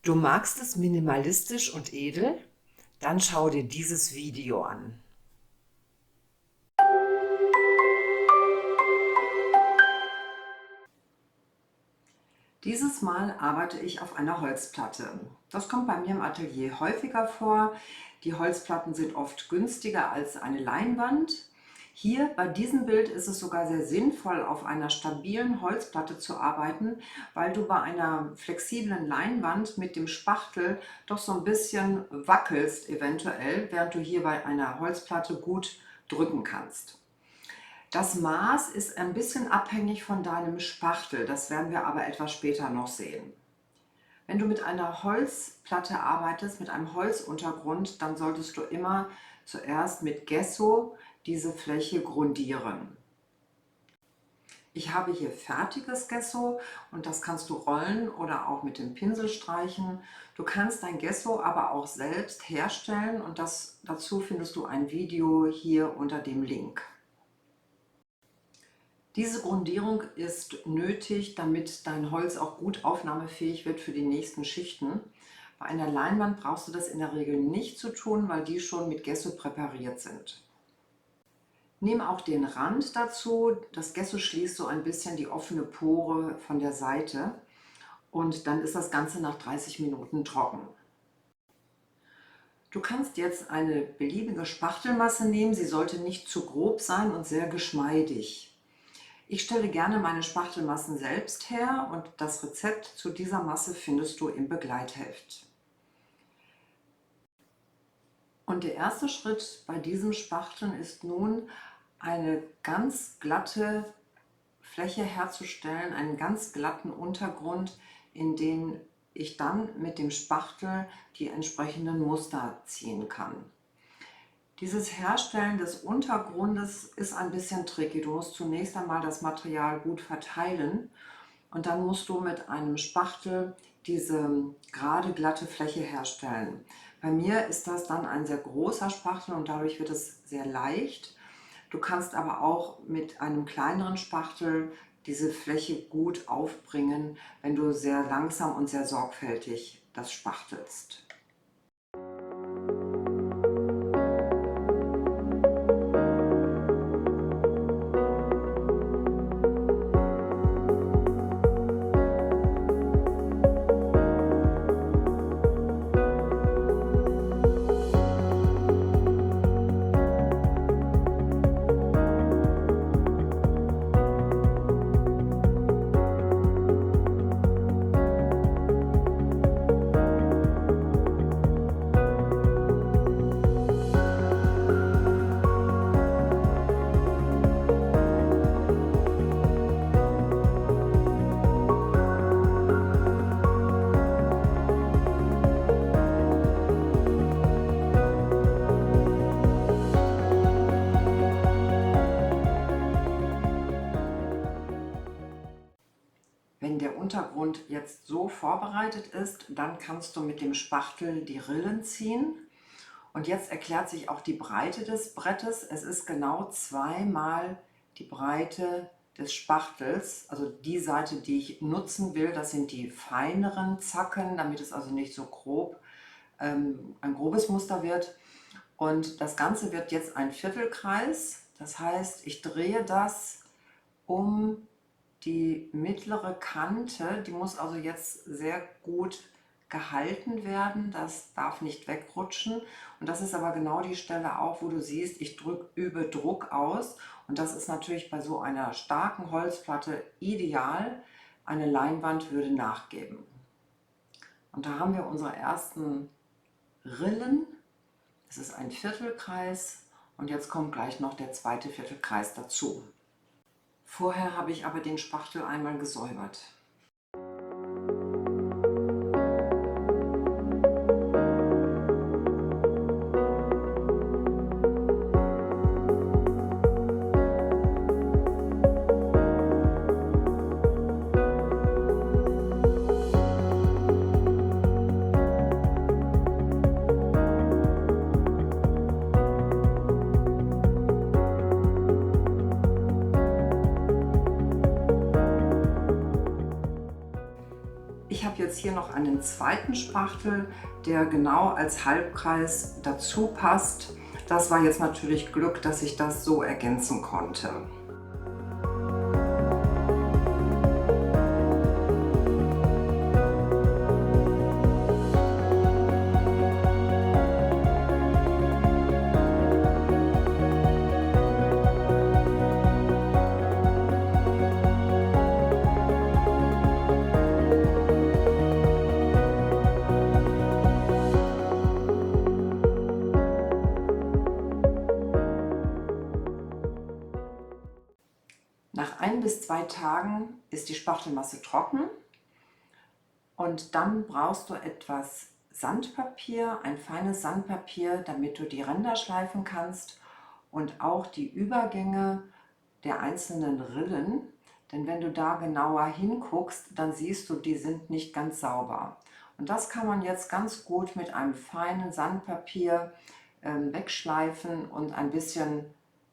Du magst es minimalistisch und edel? Dann schau dir dieses Video an. Dieses Mal arbeite ich auf einer Holzplatte. Das kommt bei mir im Atelier häufiger vor. Die Holzplatten sind oft günstiger als eine Leinwand. Hier bei diesem Bild ist es sogar sehr sinnvoll, auf einer stabilen Holzplatte zu arbeiten, weil du bei einer flexiblen Leinwand mit dem Spachtel doch so ein bisschen wackelst eventuell, während du hier bei einer Holzplatte gut drücken kannst. Das Maß ist ein bisschen abhängig von deinem Spachtel, das werden wir aber etwas später noch sehen. Wenn du mit einer Holzplatte arbeitest, mit einem Holzuntergrund, dann solltest du immer zuerst mit Gesso diese Fläche grundieren. Ich habe hier fertiges Gesso und das kannst du rollen oder auch mit dem Pinsel streichen. Du kannst dein Gesso aber auch selbst herstellen und dazu findest du ein Video hier unter dem Link. Diese Grundierung ist nötig, damit dein Holz auch gut aufnahmefähig wird für die nächsten Schichten. Bei einer Leinwand brauchst du das in der Regel nicht zu tun, weil die schon mit Gesso präpariert sind. Nimm auch den Rand dazu. Das Gesso schließt so ein bisschen die offene Pore von der Seite und dann ist das Ganze nach 30 Minuten trocken. Du kannst jetzt eine beliebige Spachtelmasse nehmen. Sie sollte nicht zu grob sein und sehr geschmeidig. Ich stelle gerne meine Spachtelmassen selbst her und das Rezept zu dieser Masse findest du im Begleitheft. Und der erste Schritt bei diesem Spachteln ist nun, eine ganz glatte Fläche herzustellen, einen ganz glatten Untergrund, in den ich dann mit dem Spachtel die entsprechenden Muster ziehen kann. Dieses Herstellen des Untergrundes ist ein bisschen tricky. Du musst zunächst einmal das Material gut verteilen und dann musst du mit einem Spachtel diese gerade glatte Fläche herstellen. Bei mir ist das dann ein sehr großer Spachtel und dadurch wird es sehr leicht. Du kannst aber auch mit einem kleineren Spachtel diese Fläche gut aufbringen, wenn du sehr langsam und sehr sorgfältig das spachtelst. Wenn der Untergrund jetzt so vorbereitet ist, dann kannst du mit dem Spachtel die Rillen ziehen. Und jetzt erklärt sich auch die Breite des Brettes. Es ist genau zweimal die Breite des Spachtels, also die Seite, die ich nutzen will. Das sind die feineren Zacken, damit es also nicht so grob ein grobes Muster wird. Und das Ganze wird jetzt ein Viertelkreis. Das heißt, ich drehe das um die mittlere Kante, die muss also jetzt sehr gut gehalten werden, das darf nicht wegrutschen. Und das ist aber genau die Stelle auch, wo du siehst, ich übe Druck aus. Und das ist natürlich bei so einer starken Holzplatte ideal. Eine Leinwand würde nachgeben. Und da haben wir unsere ersten Rillen. Das ist ein Viertelkreis und jetzt kommt gleich noch der zweite Viertelkreis dazu. Vorher habe ich aber den Spachtel einmal gesäubert. jetzt hier noch einen zweiten Spachtel, der genau als Halbkreis dazu passt. Das war jetzt natürlich Glück, dass ich das so ergänzen konnte. Nach 1 bis 2 Tagen ist die Spachtelmasse trocken und dann brauchst du etwas Sandpapier, ein feines Sandpapier, damit du die Ränder schleifen kannst und auch die Übergänge der einzelnen Rillen, denn wenn du da genauer hinguckst, dann siehst du, die sind nicht ganz sauber. Und das kann man jetzt ganz gut mit einem feinen Sandpapier wegschleifen und ein bisschen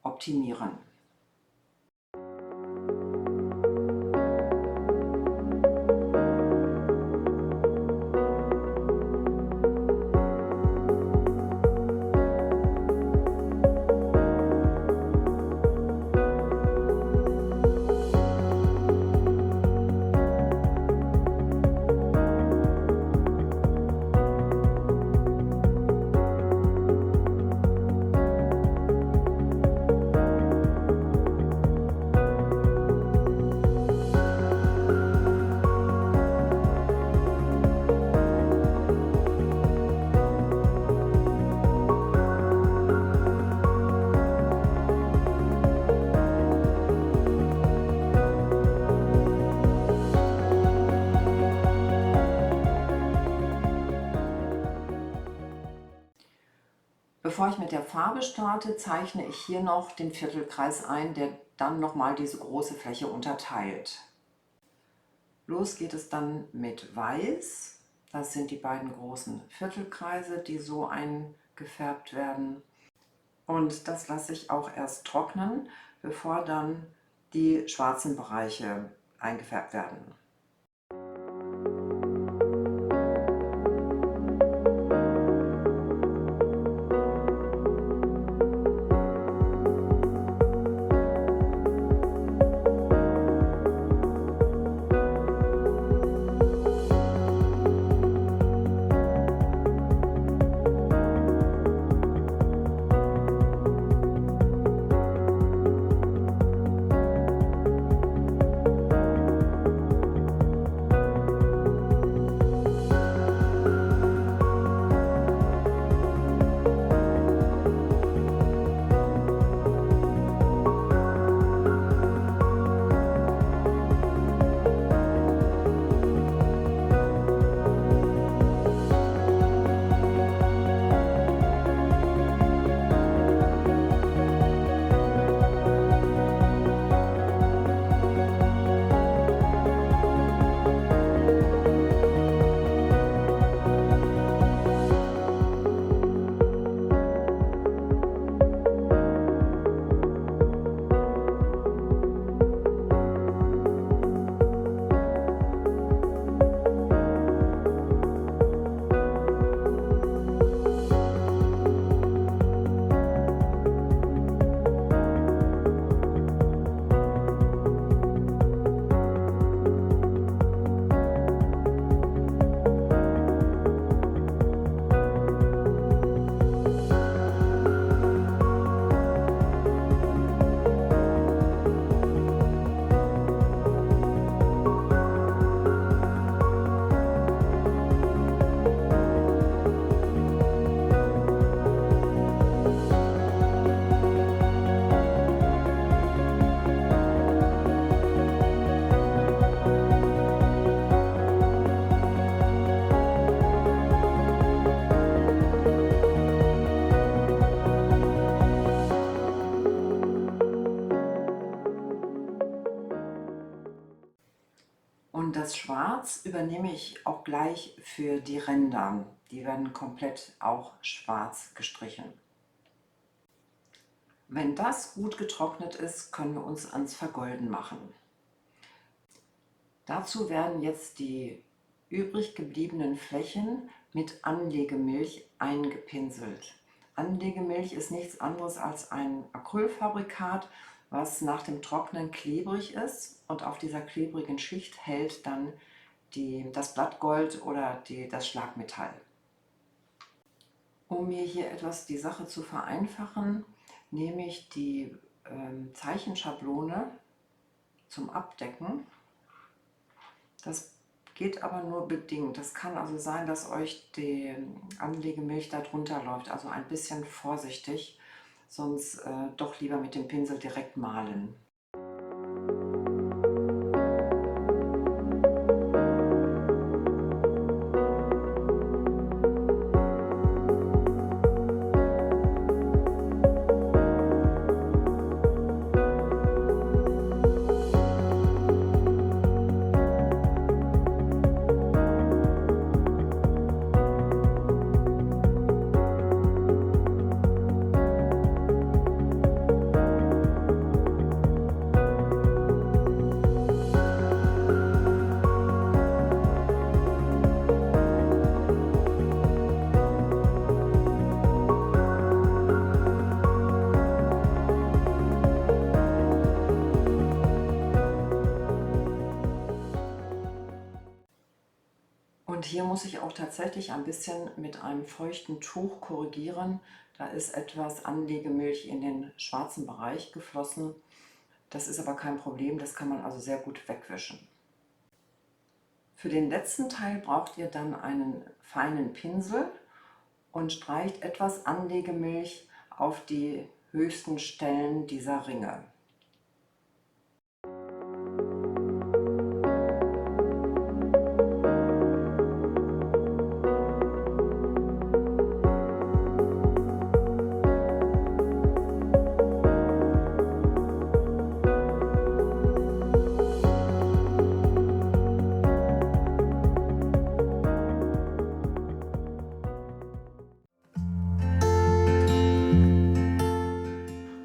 optimieren. Bevor ich mit der Farbe starte, zeichne ich hier noch den Viertelkreis ein, der dann nochmal diese große Fläche unterteilt. Los geht es dann mit Weiß. Das sind die beiden großen Viertelkreise, die so eingefärbt werden. Und das lasse ich auch erst trocknen, bevor dann die schwarzen Bereiche eingefärbt werden. Und das Schwarz übernehme ich auch gleich für die Ränder. Die werden komplett auch schwarz gestrichen. Wenn das gut getrocknet ist, können wir uns ans Vergolden machen. Dazu werden jetzt die übrig gebliebenen Flächen mit Anlegemilch eingepinselt. Anlegemilch ist nichts anderes als ein Acrylfabrikat, was nach dem Trocknen klebrig ist, und auf dieser klebrigen Schicht hält dann das Blattgold oder das Schlagmetall. Um mir hier etwas die Sache zu vereinfachen, nehme ich die Zeichenschablone zum Abdecken. Das geht aber nur bedingt. Das kann also sein, dass euch die Anlegemilch darunter läuft, also ein bisschen vorsichtig, sonst doch lieber mit dem Pinsel direkt malen. Und hier muss ich auch tatsächlich ein bisschen mit einem feuchten Tuch korrigieren. Da ist etwas Anlegemilch in den schwarzen Bereich geflossen. Das ist aber kein Problem, das kann man also sehr gut wegwischen. Für den letzten Teil braucht ihr dann einen feinen Pinsel und streicht etwas Anlegemilch auf die höchsten Stellen dieser Ringe.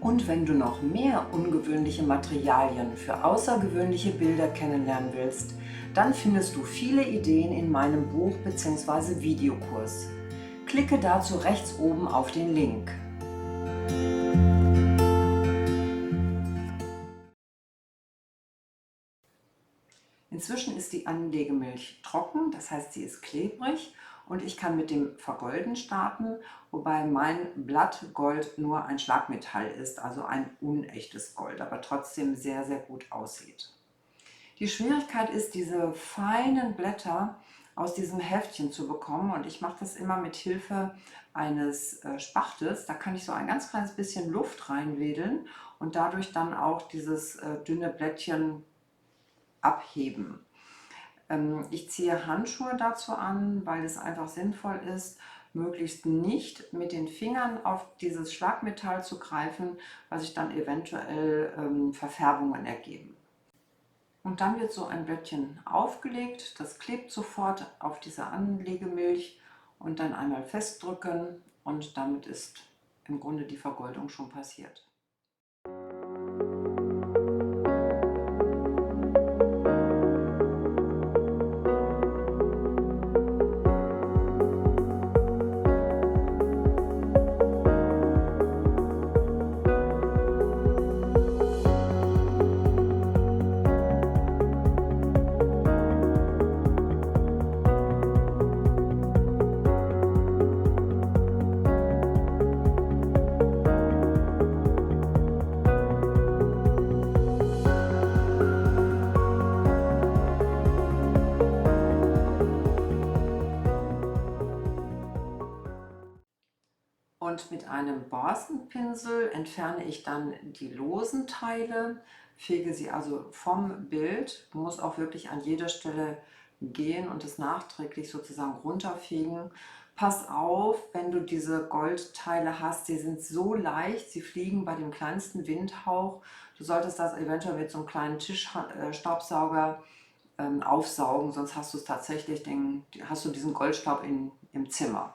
Und wenn du noch mehr ungewöhnliche Materialien für außergewöhnliche Bilder kennenlernen willst, dann findest du viele Ideen in meinem Buch bzw. Videokurs. Klicke dazu rechts oben auf den Link. Inzwischen ist die Anlegemilch trocken, das heißt, sie ist klebrig, und ich kann mit dem Vergolden starten, wobei mein Blattgold nur ein Schlagmetall ist, also ein unechtes Gold, aber trotzdem sehr, sehr gut aussieht. Die Schwierigkeit ist, diese feinen Blätter aus diesem Heftchen zu bekommen, und ich mache das immer mit Hilfe eines Spachtels. Da kann ich so ein ganz kleines bisschen Luft reinwedeln und dadurch dann auch dieses dünne Blättchen abheben. Ich ziehe Handschuhe dazu an, weil es einfach sinnvoll ist, möglichst nicht mit den Fingern auf dieses Schlagmetall zu greifen, weil sich dann eventuell Verfärbungen ergeben. Und dann wird so ein Blättchen aufgelegt, das klebt sofort auf dieser Anlegemilch, und dann einmal festdrücken, und damit ist im Grunde die Vergoldung schon passiert. Und mit einem Borstenpinsel entferne ich dann die losen Teile, fege sie also vom Bild. Du musst auch wirklich an jeder Stelle gehen und es nachträglich sozusagen runterfegen. Pass auf, wenn du diese Goldteile hast, sie sind so leicht, sie fliegen bei dem kleinsten Windhauch. Du solltest das eventuell mit so einem kleinen Tischstaubsauger aufsaugen, sonst hast du es tatsächlich, hast du diesen Goldstaub im Zimmer.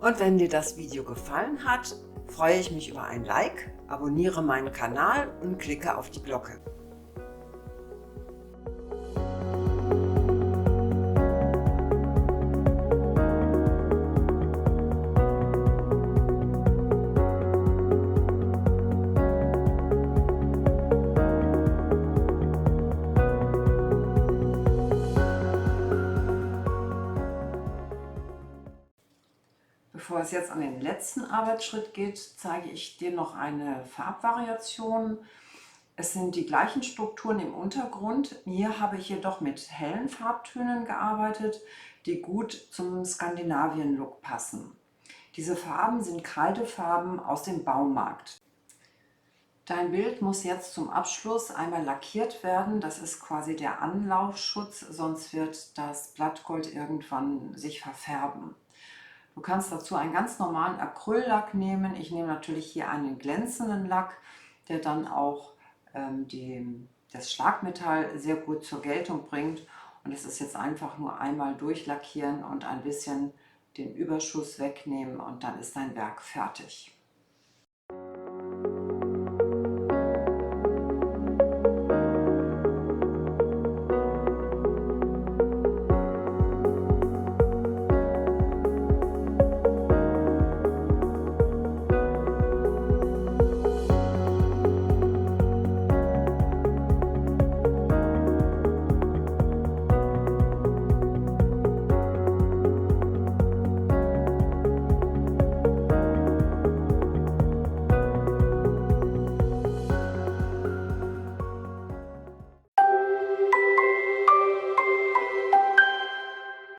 Und wenn dir das Video gefallen hat, freue ich mich über ein Like, abonniere meinen Kanal und klicke auf die Glocke. Bevor es jetzt an den letzten Arbeitsschritt geht, zeige ich dir noch eine Farbvariation. Es sind die gleichen Strukturen im Untergrund. Hier habe ich jedoch mit hellen Farbtönen gearbeitet, die gut zum Skandinavien-Look passen. Diese Farben sind Kreidefarben aus dem Baumarkt. Dein Bild muss jetzt zum Abschluss einmal lackiert werden. Das ist quasi der Anlaufschutz, sonst wird das Blattgold irgendwann sich verfärben. Du kannst dazu einen ganz normalen Acryllack nehmen. Ich nehme natürlich hier einen glänzenden Lack, der dann auch das Schlagmetall sehr gut zur Geltung bringt. Und es ist jetzt einfach nur einmal durchlackieren und ein bisschen den Überschuss wegnehmen und dann ist dein Werk fertig.